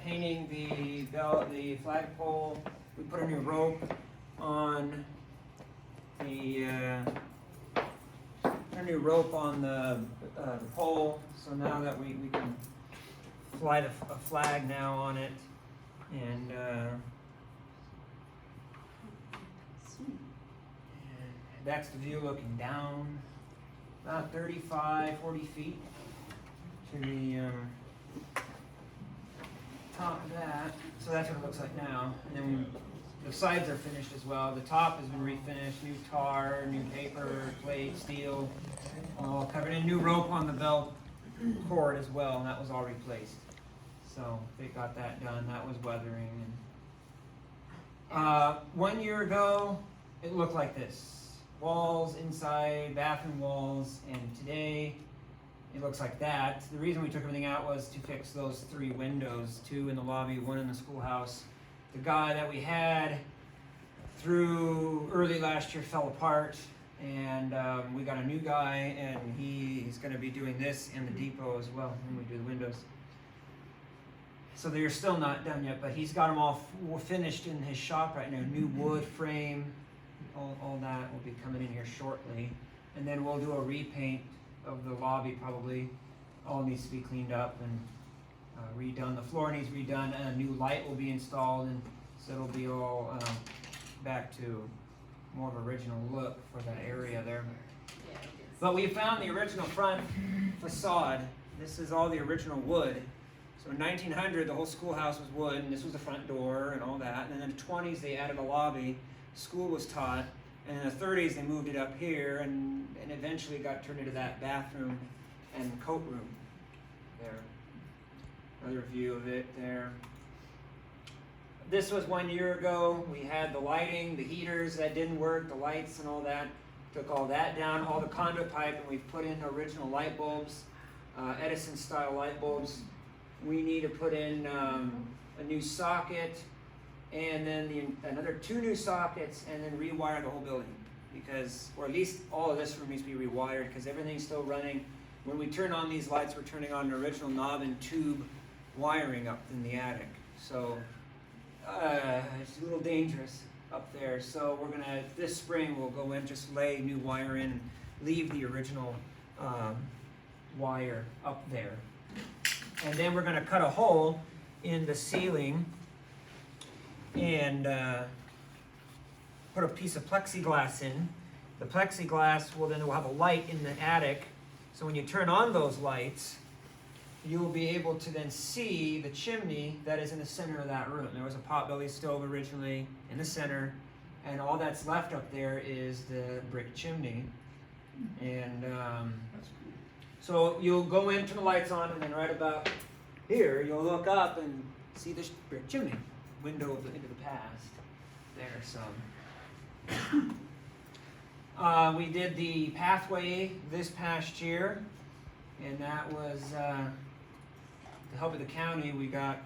painting the flagpole. We put a new rope on the pole, so now that we can fly a flag now on it, and that's the view looking down about 35, 40 feet to the top of that. So that's what it looks like now. And then the sides are finished as well. The top has been refinished, new tar, new paper, plate, steel, all covered in. New rope on the belt cord as well, and that was all replaced. So they got that done. That was weathering. And 1 year ago, it looked like this. Walls inside, bathroom walls, and today it looks like that. The reason we took everything out was to fix those 3 windows, 2 in the lobby, 1 in the schoolhouse. The guy that we had through early last year fell apart, and we got a new guy, and he's going to be doing this in the depot as well when we do the windows. So they're still not done yet, but he's got them all finished in his shop right now. New wood frame, all that will be coming in here shortly. And then we'll do a repaint of the lobby probably. All needs to be cleaned up and redone. The floor needs redone, and a new light will be installed, and so it'll be all back to more of an original look for that area there. But we found the original front facade. This is all the original wood. So in 1900, the whole schoolhouse was wood, and this was the front door and all that. And then in the 20s, they added a lobby. School was taught. And in the 30s, they moved it up here, and eventually got turned into that bathroom and coat room there. Another view of it there. This was 1 year ago. We had the lighting, the heaters that didn't work, the lights and all that. Took all that down, all the conduit pipe, and we've put in original light bulbs, Edison style light bulbs. We need to put in a new socket, and then another 2 new sockets, and then rewire the whole building, because, or at least all of this room needs to be rewired, because everything's still running. When we turn on these lights, we're turning on the original knob and tube wiring up in the attic. So it's a little dangerous up there. So we're gonna, this spring we'll go in, just lay new wire in, and leave the original wire up there. And then we're gonna cut a hole in the ceiling and put a piece of plexiglass in. The plexiglass will have a light in the attic, so when you turn on those lights, you'll be able to then see the chimney that is in the center of that room. There was a potbelly stove originally in the center, and all that's left up there is the brick chimney. And so you'll go in, turn the lights on, and then right about here, you'll look up and see this brick chimney, window into the past there. So we did the pathway this past year, and that was the help of the county. We got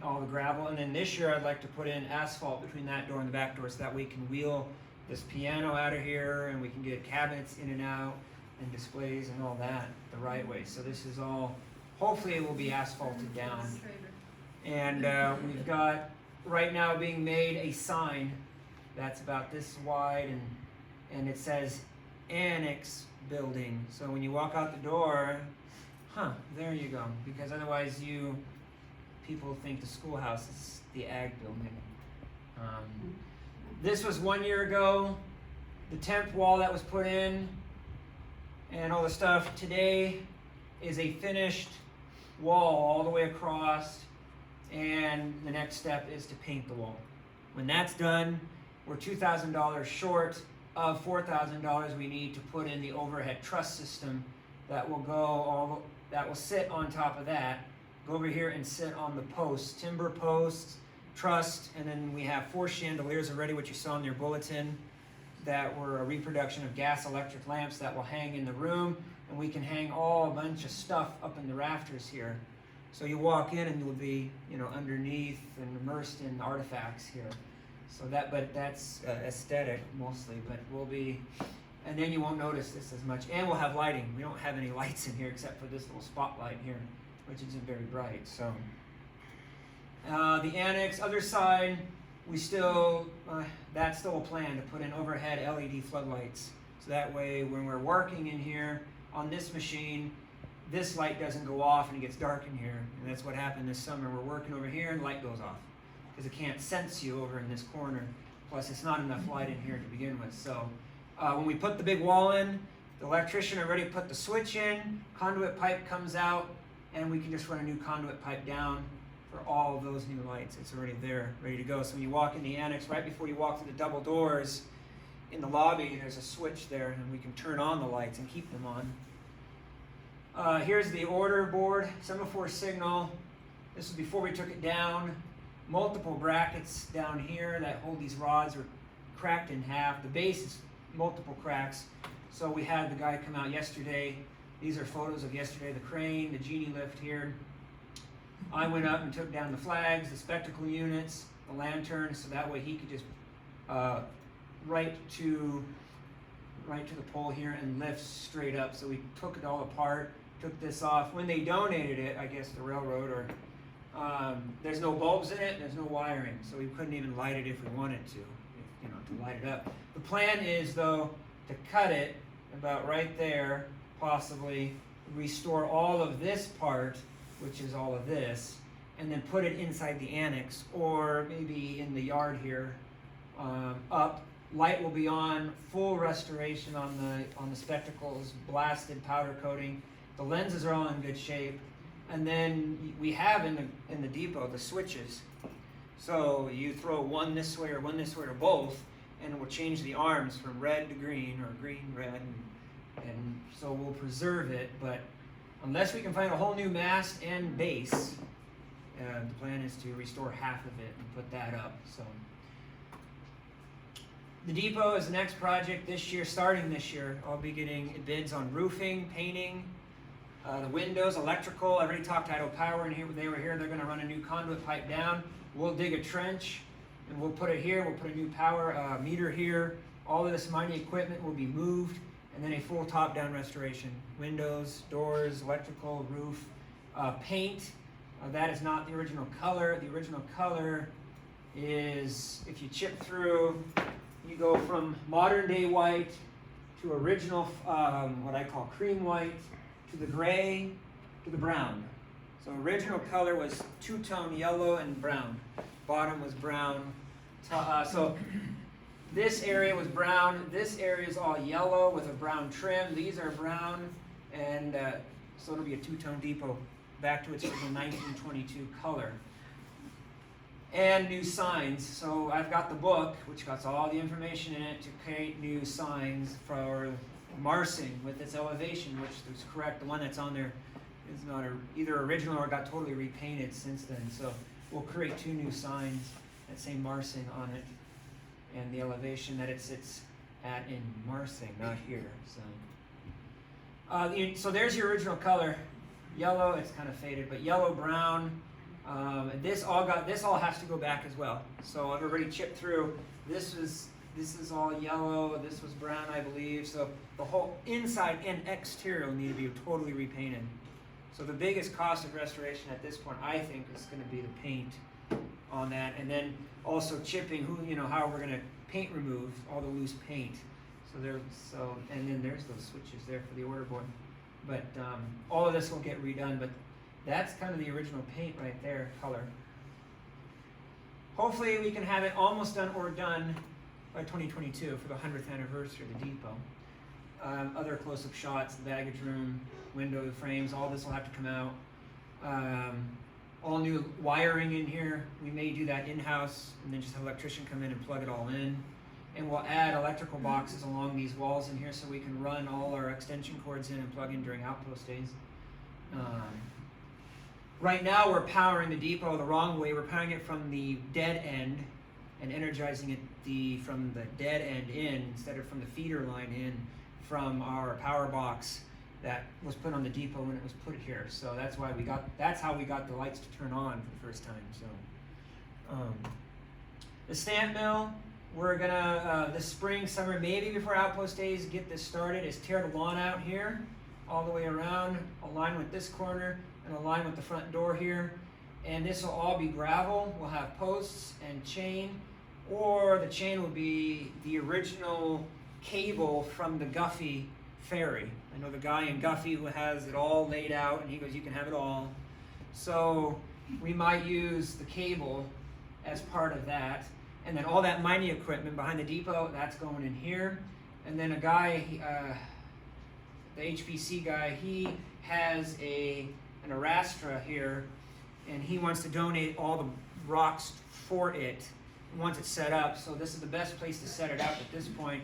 all the gravel, and then this year I'd like to put in asphalt between that door and the back door, so that we can wheel this piano out of here, and we can get cabinets in and out and displays and all that the right way. So this is all, hopefully it will be asphalted down. And we've got right now being made a sign that's about this wide, and it says Annex Building. So when you walk out the door, there you go, because otherwise people think the schoolhouse is the ag building. This was 1 year ago, the 10th wall that was put in and all the stuff. Today is a finished wall all the way across, and the next step is to paint the wall. When that's done, we're $2,000 short of $4,000 we need to put in the overhead truss system that will sit on top of that, go over here and sit on the posts, timber posts, trussed, and then we have 4 chandeliers already, which you saw in your bulletin, that were a reproduction of gas electric lamps that will hang in the room, and we can hang a bunch of stuff up in the rafters here. So you walk in and you'll be, underneath and immersed in artifacts here. So that's aesthetic mostly, but and then you won't notice this as much. And we'll have lighting. We don't have any lights in here except for this little spotlight here, which isn't very bright. So The annex, other side, we still, that's still a plan to put in overhead LED floodlights. So that way when we're working in here on this machine, this light doesn't go off and it gets dark in here. And that's what happened this summer. We're working over here and the light goes off because it can't sense you over in this corner. Plus it's not enough light in here to begin with. So when we put the big wall in, the electrician already put the switch in, conduit pipe comes out, and we can just run a new conduit pipe down for all of those new lights. It's already there, ready to go. So when you walk in the annex, right before you walk through the double doors in the lobby, there's a switch there, and we can turn on the lights and keep them on. Here's the order board, semaphore signal. This was before we took it down. Multiple brackets down here that hold these rods are cracked in half. The base is multiple cracks. So we had the guy come out yesterday. These are photos of yesterday, the crane, the genie lift here. I went up and took down the flags, the spectacle units, the lanterns, so that way he could just right to the pole here and lift straight up. So we took it all apart, took this off. When they donated it, I guess the railroad, or there's no bulbs in it, there's no wiring, so we couldn't even light it if we wanted to, to light it up. The plan is though to cut it about right there, possibly restore all of this part, which is all of this, and then put it inside the annex, or maybe in the yard here, up. Light will be on, full restoration on the spectacles, blasted powder coating. The lenses are all in good shape, and then we have in the depot the switches. So you throw one this way or both, and it will change the arms from red to green or green red, and so we'll preserve it. But unless we can find a whole new mast and base, the plan is to restore half of it and put that up. So the depot is the next project this year, starting this year. I'll be getting bids on roofing, painting, the windows, electrical. I already talked to Idaho Power in here. They were here. They're going to run a new conduit pipe down. We'll dig a trench and we'll put it here. We'll put a new power meter here. All of this mining equipment will be moved, and then a full top-down restoration. Windows, doors, electrical, roof, paint. That is not the original color. The original color is, if you chip through, you go from modern-day white to original, what I call cream white, to the gray, to the brown. So original color was two-tone yellow and brown. Bottom was brown. So this area was brown. This area is all yellow with a brown trim. These are brown, and so it'll be a two-tone depot back to its original 1922 color. And new signs. So I've got the book, which got all the information in it to create new signs for Marsing with its elevation, which is correct. The one that's on there is not either original or got totally repainted since then. So we'll create two new signs that say Marsing on it, and the elevation that it sits at in Marsing, not here. So there's your original color. Yellow, it's kind of faded, but yellow, brown. This all has to go back as well. So I've already chipped through. This is all yellow. This was brown, I believe. So the whole inside and exterior will need to be totally repainted. So the biggest cost of restoration at this point, I think, is going to be the paint on that, and then also chipping. How we're going to paint remove all the loose paint. And then there's those switches there for the order board. But all of this will get redone. But that's kind of the original paint right there, color. Hopefully we can have it almost done or done by 2022 for the 100th anniversary of the depot. Other close-up shots, the baggage room, window frames, all this will have to come out. All new wiring in here. We may do that in-house and then just have an electrician come in and plug it all in. And we'll add electrical boxes along these walls in here so we can run all our extension cords in and plug in during outpost days. Right now we're powering the depot the wrong way. We're powering it from the dead end and energizing it from the dead end in instead of from the feeder line in from our power box that was put on the depot when it was put here. So that's how we got the lights to turn on for the first time. So the stamp mill, we're gonna this spring, summer, maybe before outpost days, get this started, is tear the lawn out here all the way around, align with this corner and align with the front door here, And this will all be gravel. We'll have posts and chain, or the chain will be the original cable from the Guffey ferry. I know the guy in Guffey who has it all laid out, and he goes, you can have it all. So we might use the cable as part of that. And then all that mining equipment behind the depot, that's going in here. And then a guy, the HPC guy, he has an Arastra here, and he wants to donate all the rocks for it once it's set up. So this is the best place to set it up at this point,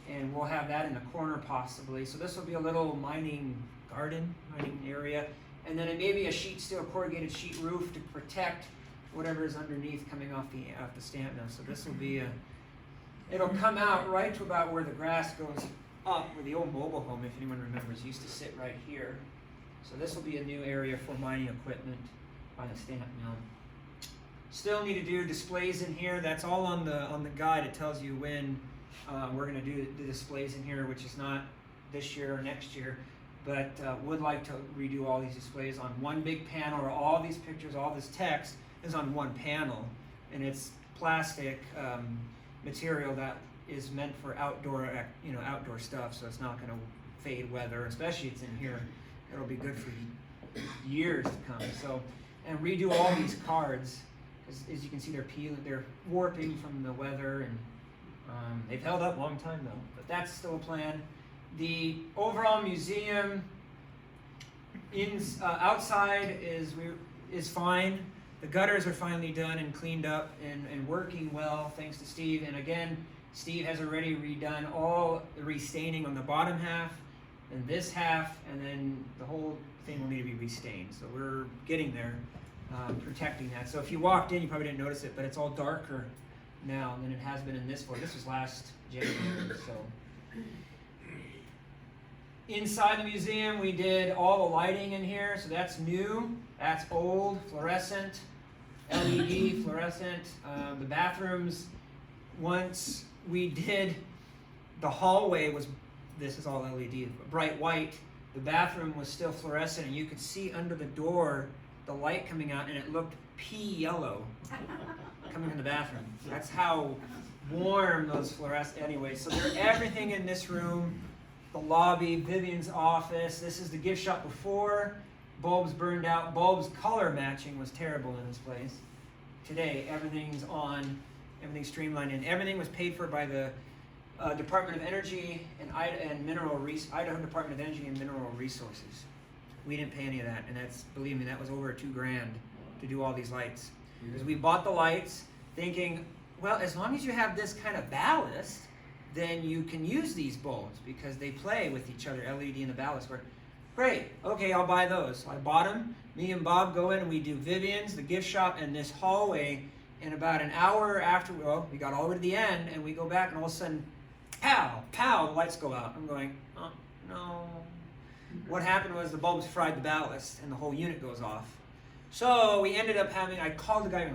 and we'll have that in the corner possibly. So this will be a little mining garden, mining area, and then it may be a sheet steel corrugated sheet roof to protect whatever is underneath coming off the stamp mill. So this will be it'll come out right to about where the grass goes up, where the old mobile home, if anyone remembers, used to sit right here. So this will be a new area for mining equipment by the stamp mill. Still need to do displays in here. That's all on the guide. It tells you when we're going to do the displays in here, which is not this year or next year, but would like to redo all these displays on one big panel, or all these pictures, all this text is on one panel, and it's plastic material that is meant for outdoor stuff, so it's not going to fade weather, especially it's in here. It'll be good for years to come. So, and redo all these cards, as you can see, they're warping from the weather, and they've held up a long time though. But that's still a plan. The overall museum outside is fine. The gutters are finally done and cleaned up and working well, thanks to Steve. And again, Steve has already redone all the restaining on the bottom half and this half, and then the whole thing will need to be restained. So we're getting there, protecting that. So if you walked in, you probably didn't notice it, but it's all darker now than it has been in this floor. This was last January, so. Inside the museum, we did all the lighting in here, so that's new. That's old, fluorescent, LED, fluorescent. The bathrooms, once we did, the hallway was, this is all LED, bright white. The bathroom was still fluorescent, and you could see under the door the light coming out, and it looked pea yellow coming in the bathroom. That's how warm those fluorescent, anyway. So everything in this room, the lobby, Vivian's office. This is the gift shop before. Bulbs burned out. Bulbs color matching was terrible in this place. Today, everything's on, everything's streamlined, and everything was paid for by the Department of Energy and Idaho Department of Energy and Mineral Resources. We didn't pay any of that, and that's, believe me, that was over $2,000 to do all these lights. Because we bought the lights thinking, well, as long as you have this kind of ballast, then you can use these bulbs because they play with each other, LED and the ballast work. Great, okay, I'll buy those. So I bought them. Me and Bob go in and we do Vivian's, the gift shop, and this hallway. And about an hour after, well, we got all the way to the end, and we go back, and all of a sudden, pow, pow, the lights go out. I'm going, oh, no. What happened was the bulbs fried the ballast, and the whole unit goes off. So we ended up having, I called the guy,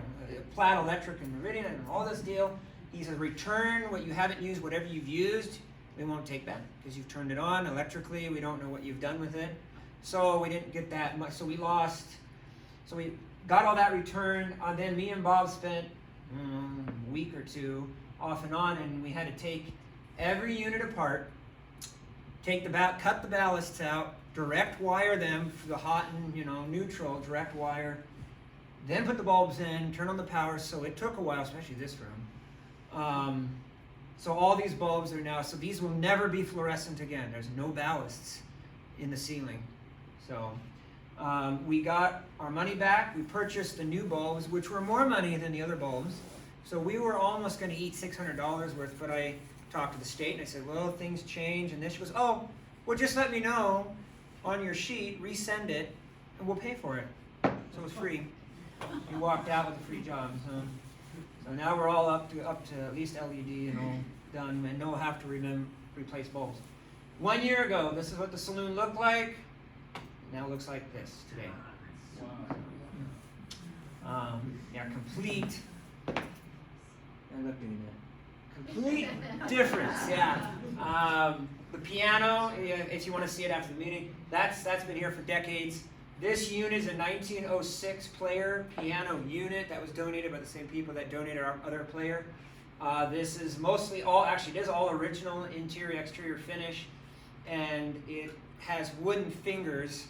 Plaid Electric and Meridian, and all this deal. He says, return what you haven't used, whatever you've used, we won't take back because you've turned it on electrically. We don't know what you've done with it. So we didn't get that much. So we lost. So we got all that returned. Then me and Bob spent a week or two off and on, and we had to take every unit apart, cut the ballasts out, direct wire them for the hot and neutral, direct wire, then put the bulbs in, turn on the power. So it took a while, especially this room. So all these bulbs are now, so these will never be fluorescent again. There's no ballasts in the ceiling. So we got our money back. We purchased the new bulbs, which were more money than the other bulbs. So we were almost going to eat $600 worth, but I talked to the state and I said, well, things change. And then she goes, oh, well, just let me know on your sheet, resend it, and we'll pay for it. So it was free. We walked out with a free job. So now we're all up to at least LED and all done, and no have to replace bulbs. 1 year ago, this is what the saloon looked like. Now it looks like this today. Yeah, complete. I love doing that. Complete difference. Yeah. The piano, if you want to see it after the meeting, that's been here for decades. This unit is a 1906 player piano unit that was donated by the same people that donated our other player. This is mostly all, actually it is all original interior, exterior finish, and it has wooden fingers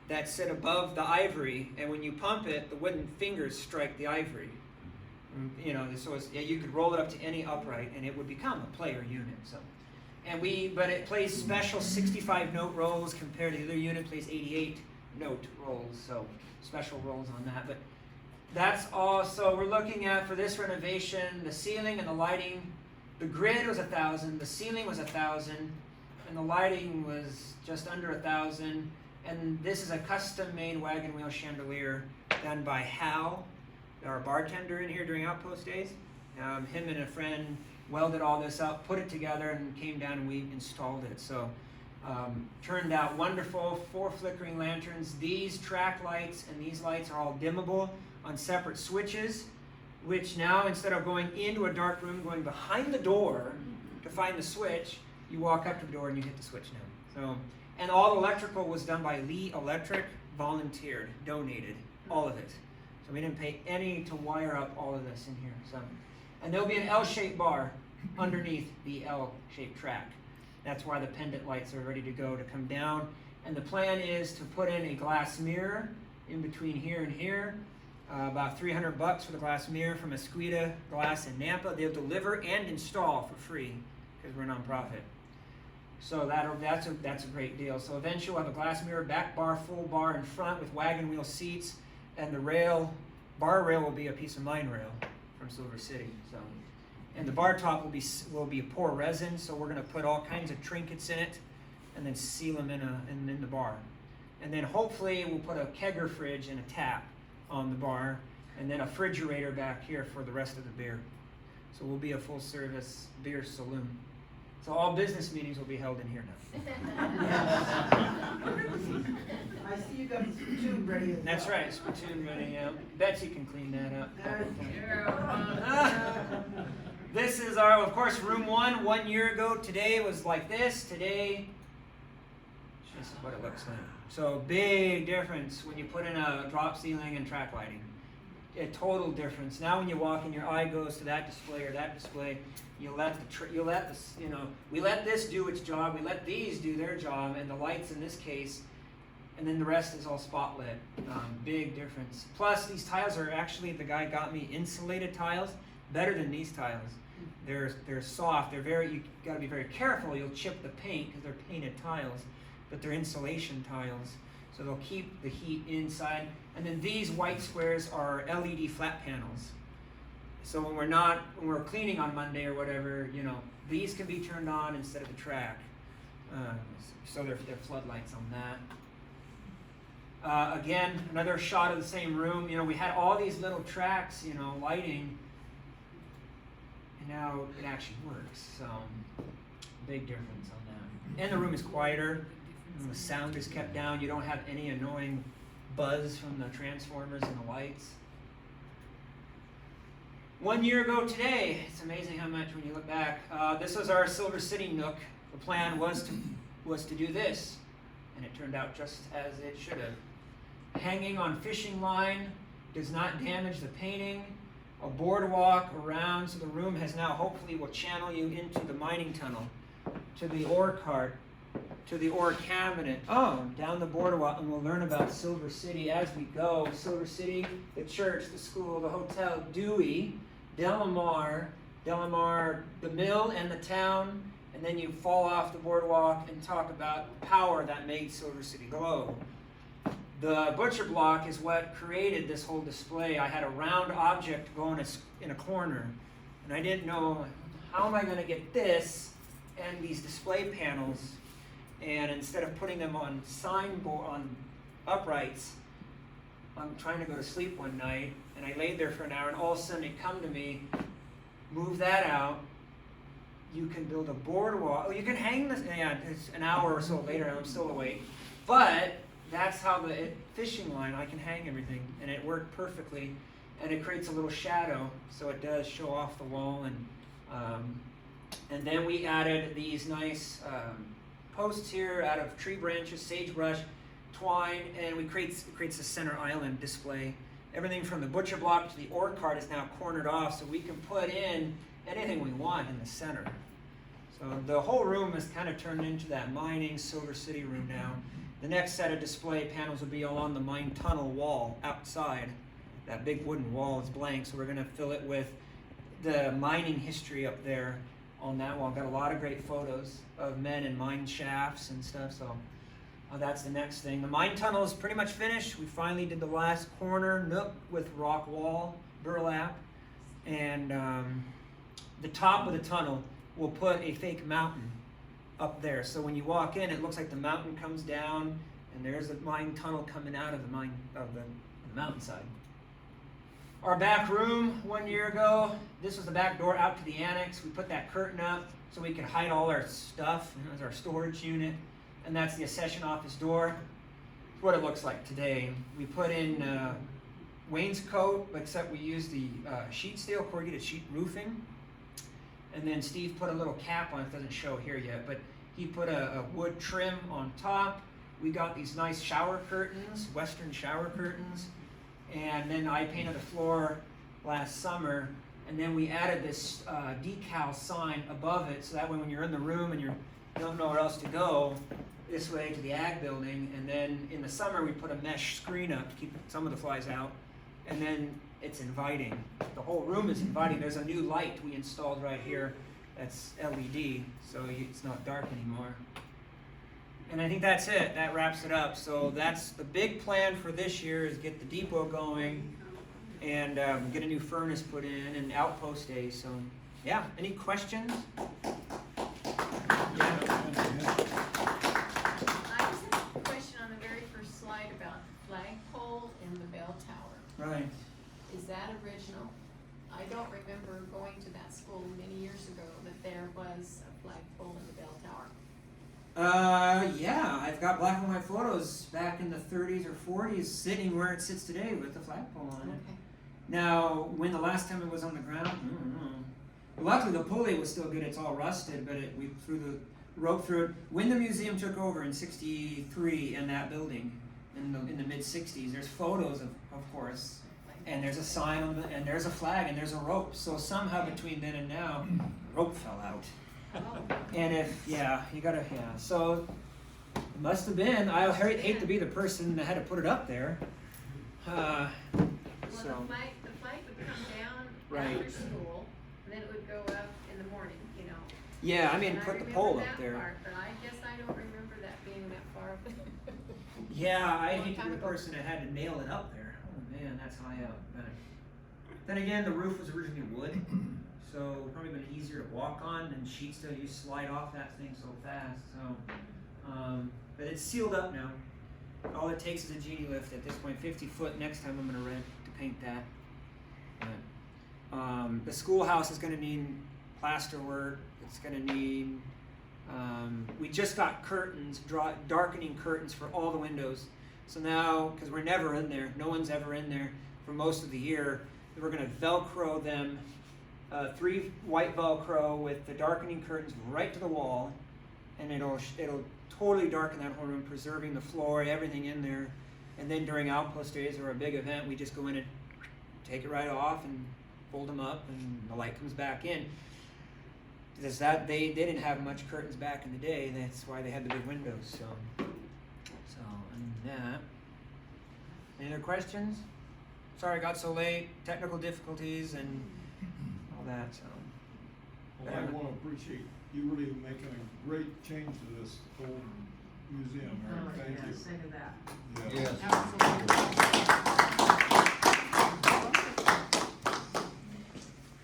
that sit above the ivory, and when you pump it, the wooden fingers strike the ivory. You know, so you could roll it up to any upright, and it would become a player unit. So, but it plays special 65 note rolls compared to the other unit plays 88 note rolls. So special rolls on that. But that's all. So we're looking at for this renovation, the ceiling and the lighting. The grid was $1,000, the ceiling was $1,000, and the lighting was just under $1,000. And this is a custom-made wagon wheel chandelier done by Hal, our bartender in here during Outpost days. Him and a friend welded all this up, put it together, and came down and we installed it. So turned out wonderful. 4 flickering lanterns. These track lights and these lights are all dimmable on separate switches, which now instead of going into a dark room, going behind the door to find the switch, you walk up to the door and you hit the switch now. So. And all the electrical was done by Lee Electric, volunteered, donated, all of it. So we didn't pay any to wire up all of this in here. So, and there'll be an L-shaped bar underneath the L-shaped track. That's why the pendant lights are ready to go to come down. And the plan is to put in a glass mirror in between here and here. About $300 for the glass mirror from Esquita Glass in Nampa. They'll deliver and install for free because we're a nonprofit. So that's a great deal. So eventually we'll have a glass mirror, back bar, full bar in front with wagon wheel seats, and the bar rail will be a piece of mine rail from Silver City. So, and the bar top will be pour resin. So we're going to put all kinds of trinkets in it, and then seal them in the bar. And then hopefully we'll put a kegger fridge and a tap on the bar, and then a refrigerator back here for the rest of the beer. So we'll be a full service beer saloon. So all business meetings will be held in here now. I see you got the spittoon ready. That's right, spittoon ready. Yeah. Betsy can clean that up. This is our, of course, room 1. 1 year ago today was like this. Today, this is what it looks like. So big difference when you put in a drop ceiling and track lighting. A total difference. Now when you walk in, your eye goes to that display or that display. We let this do its job. We let these do their job, and the lights in this case, and then the rest is all spot lit. Big difference. Plus, these tiles are actually, the guy got me insulated tiles, better than these tiles. They're soft. You got to be very careful. You'll chip the paint because they're painted tiles, but they're insulation tiles, so they'll keep the heat inside. And then these white squares are LED flat panels. So when we're cleaning on Monday or whatever, these can be turned on instead of the track. So they're floodlights on that. Again, another shot of the same room. We had all these little tracks, lighting, and now it actually works. So big difference on that. And the room is quieter. The sound is kept down. You don't have any annoying buzz from the transformers and the lights. 1 year ago today, it's amazing how much when you look back. This was our Silver City nook. The plan was to do this, and it turned out just as it should have. Hanging on fishing line does not damage the painting. A boardwalk around, so the room has now hopefully will channel you into the mining tunnel, to the ore cart, to the ore cabinet, down the boardwalk, and we'll learn about Silver City as we go. Silver City, the church, the school, the hotel, Dewey, Delamar, the mill and the town, and then you fall off the boardwalk and talk about the power that made Silver City glow. The butcher block is what created this whole display. I had a round object going in a corner, and I didn't know, how am I going to get this and these display panels? And instead of putting them on on uprights, I'm trying to go to sleep one night, and I laid there for an hour, and all of a sudden it come to me, move that out. You can build a boardwalk. You can hang this. Yeah, it's an hour or so later, and I'm still awake. But that's how the fishing line, I can hang everything, and it worked perfectly. And it creates a little shadow, so it does show off the wall. And then we added these nice posts here out of tree branches, sagebrush, twine, and it creates a center island display. Everything from the butcher block to the ore cart is now cornered off, so we can put in anything we want in the center. So the whole room is kind of turned into that mining Silver City room now. The next set of display panels will be along the mine tunnel wall outside. That big wooden wall is blank, so we're going to fill it with the mining history up there on that wall. Got a lot of great photos of men in mine shafts and stuff, so that's the next thing. The mine tunnel is pretty much finished. We finally did the last corner nook with rock wall burlap, and the top of the tunnel will put a fake mountain up there. So when you walk in, it looks like the mountain comes down, and there's a mine tunnel coming out of the mountainside. Our back room 1 year ago, this was the back door out to the annex. We put that curtain up so we could hide all our stuff. It was our storage unit, and that's the accession office door. It's what it looks like today. We put in wainscot, except we used the sheet steel, corrugated sheet roofing. And then Steve put a little cap on it. Doesn't show here yet, but he put a wood trim on top. We got these nice shower curtains, Western shower curtains. And then I painted the floor last summer. And then we added this decal sign above it, so that way when you're in the room and you don't know where else to go, this way to the ag building. And then in the summer we put a mesh screen up to keep some of the flies out. And then it's inviting. The whole room is inviting. There's a new light we installed right here that's LED, so it's not dark anymore. And I think that's it. That wraps it up. So that's the big plan for this year, is get the depot going and get a new furnace put in and outpost day. So yeah, any questions? I just have a question on the very first slide about the flagpole and the bell tower. Right. Is that original? I don't remember going to that school many years ago that there was a flagpole and the bell tower. Yeah, I've got black and white photos back in the 30s or 40s sitting where it sits today with the flagpole on it. Okay. Now, when the last time it was on the ground, I don't know. Luckily, the pulley was still good. It's all rusted, but we threw the rope through it. When the museum took over in '63 in that building, in the mid '60s, there's photos of course, and there's a sign on the, and there's a flag, and there's a rope. So somehow between then and now, the rope fell out. Oh. And so it must have been. I hate to be the person that had to put it up there. Well, So. the flag would come down Right. after school, and then it would go up in the morning, you know. Yeah, I mean, And put the remember pole that up there. part, but I guess I don't remember that being that far up. Yeah, I Long hate to time be the ago. person that had to nail it up there. Oh man, that's high up. But then again, the roof was originally wood, so probably been easier to walk on, and sheets still you slide off that thing so fast. So, but it's sealed up now. All it takes is a genie lift at this point. 50 foot. Next time I'm gonna rent to paint that. But, the schoolhouse is gonna need plaster work. It's gonna need. We just got curtains, darkening curtains for all the windows. So now, because we're never in there, no one's ever in there for most of the year, we're going to Velcro them, 3 white Velcro with the darkening curtains right to the wall, and it'll totally darken that whole room, preserving the floor, everything in there. And then during outpost days or a big event, we just go in and take it right off and fold them up, and the light comes back in. Because they didn't have much curtains back in the day. That's why they had the big windows. So and that. Any other questions? Sorry I got so late. Technical difficulties and all that. So. Well, I want to appreciate you really making a great change to this old museum, Eric. Thank you. Say to that. Yes.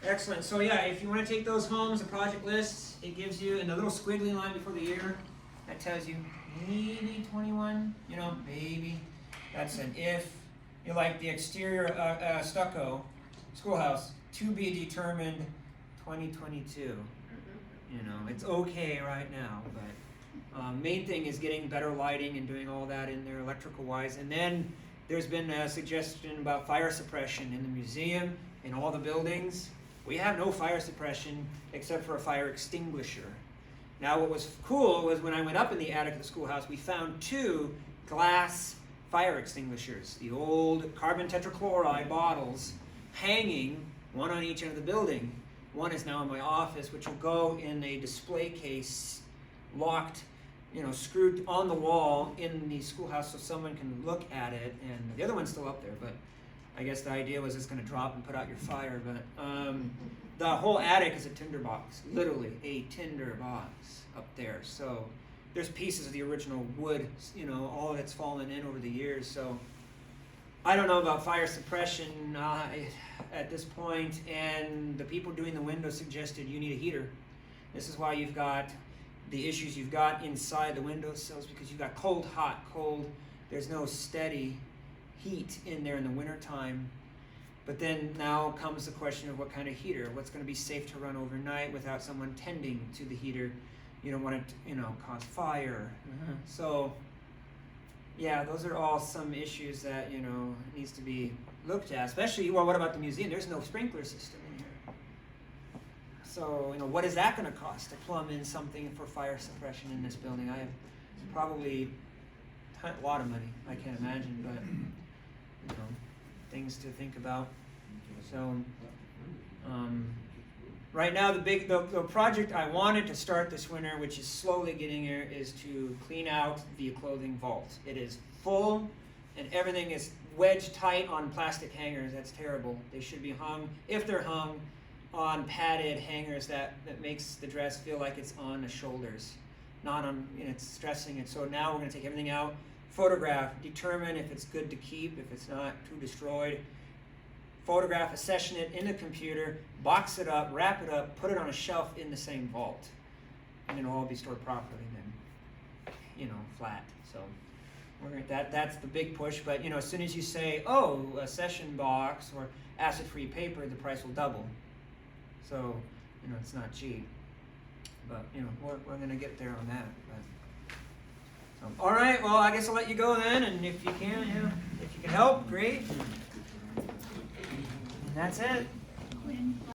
Excellent. So yeah, if you want to take those home as a project list, it gives you in the little squiggly line before the year. That tells you maybe 21. You know, maybe. That's an if. You like the exterior stucco schoolhouse to be determined 2022. You know, it's okay right now, but main thing is getting better lighting and doing all that in there electrical wise. And then there's been a suggestion about fire suppression in the museum, in all the buildings. We have no fire suppression except for a fire extinguisher. Now what was cool was when I went up in the attic of the schoolhouse, we found 2 glass fire extinguishers, the old carbon tetrachloride bottles, hanging, one on each end of the building. One is now in my office, which will go in a display case, locked, screwed on the wall in the schoolhouse so someone can look at it. And the other one's still up there, but I guess the idea was it's going to drop and put out your fire. But the whole attic is a tinder box, literally a tinder box up there. So there's pieces of the original wood, all of it's fallen in over the years. So I don't know about fire suppression at this point, and the people doing the windows suggested you need a heater. This is why you've got the issues you've got inside the windowsills, because you've got cold, hot, cold. There's no steady heat in there in the wintertime. But then now comes the question of what kind of heater, what's going to be safe to run overnight without someone tending to the heater. You don't want it to, cause fire. So yeah, those are all some issues that, needs to be looked at. Especially, well, what about the museum? There's no sprinkler system in here. So, what is that going to cost to plumb in something for fire suppression in this building? I have probably a lot of money, I can't imagine, but, things to think about. So, right now, the project I wanted to start this winter, which is slowly getting here, is to clean out the clothing vault. It is full, and everything is wedged tight on plastic hangers. That's terrible. They should be hung, if they're hung, on padded hangers that makes the dress feel like it's on the shoulders, not on, it's stressing it. So now we're going to take everything out, photograph, determine if it's good to keep, if it's not, too destroyed. Photograph, accession it in the computer, box it up, wrap it up, put it on a shelf in the same vault, and it'll all be stored properly and then, flat. So that's the big push. But as soon as you say, oh, a session box or acid-free paper, the price will double. So it's not cheap. But we're gonna get there on that. But, so, all right. Well, I guess I'll let you go then, and if you can, if you can help, great. And that's it.